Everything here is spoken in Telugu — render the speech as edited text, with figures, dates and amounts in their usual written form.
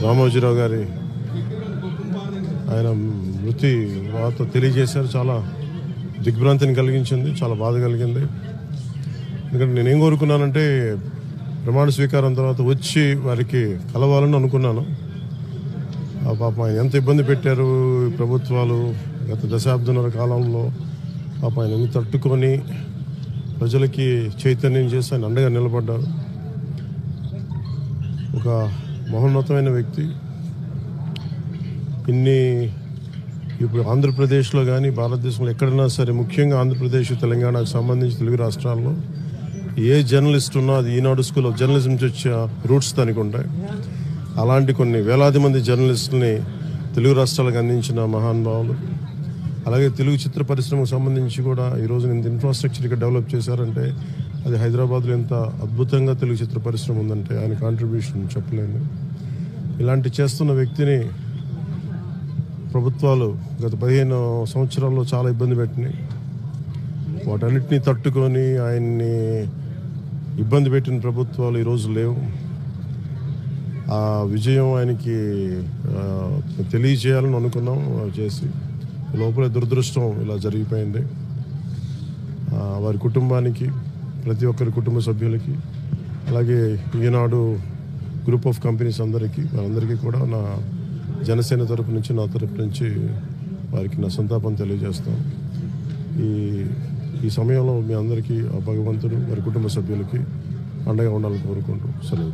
రామోజీరావు గారి ఆయన మృతి వార్త తెలియజేశారు. చాలా దిగ్భ్రాంతిని కలిగించింది, చాలా బాధ కలిగింది. ఎందుకంటే నేనేం కోరుకున్నానంటే ప్రమాణ స్వీకారం తర్వాత వచ్చి వారికి కలవాలని అనుకున్నాను. ఆ పాప ఆయన ఎంత ఇబ్బంది పెట్టారు ప్రభుత్వాలు గత దశాబ్దన్నర కాలంలో. పాప ఆయన తట్టుకొని ప్రజలకి చైతన్యం చేసి ఆయన అండగా నిలబడ్డారు. ఒక మహోన్నతమైన వ్యక్తి. ఇప్పుడు ఆంధ్రప్రదేశ్లో కానీ భారతదేశంలో ఎక్కడైనా సరే, ముఖ్యంగా ఆంధ్రప్రదేశ్ తెలంగాణకు సంబంధించి తెలుగు రాష్ట్రాల్లో ఏ జర్నలిస్ట్ ఉన్నా అది ఈనాడు స్కూల్ ఆఫ్ జర్నలిజం నుంచి వచ్చే రూట్స్ దానికి ఉంటాయి. అలాంటి కొన్ని వేలాది మంది జర్నలిస్టులని తెలుగు రాష్ట్రాలకు అందించిన మహానుభావులు. అలాగే తెలుగు చిత్ర పరిశ్రమకు సంబంధించి కూడా ఈరోజు ఇంత ఇన్ఫ్రాస్ట్రక్చర్ ఇక్కడ డెవలప్ చేశారంటే అది హైదరాబాద్లో ఎంత అద్భుతంగా తెలుగు చిత్ర పరిశ్రమ ఉందంటే ఆయన కాంట్రిబ్యూషన్ చెప్పలేను. ఇలాంటి చేస్తున్న వ్యక్తిని ప్రభుత్వాలు గత 15 సంవత్సరాల్లో చాలా ఇబ్బంది పెట్టినాయి. వాటన్నిటినీ తట్టుకొని ఆయన్ని ఇబ్బంది పెట్టిన ప్రభుత్వాలు ఈరోజు లేవు. ఆ విజయం ఆయనకి తెలియజేయాలని అనుకున్నాం, చేసి లోపల దురదృష్టం ఇలా జరిగిపోయింది. వారి కుటుంబానికి, ప్రతి ఒక్కరి కుటుంబ సభ్యులకి, అలాగే ఈనాడు గ్రూప్ ఆఫ్ కంపెనీస్ వారందరికీ కూడా నా జనసేన తరపు నుంచి, నా తరపు నుంచి వారికి నా సంతాపం తెలియజేస్తాం. ఈ సమయంలో మీ అందరికీ ఆ భగవంతుడు వారి కుటుంబ సభ్యులకి అండగా ఉండాలని కోరుకుంటూ సెలవు.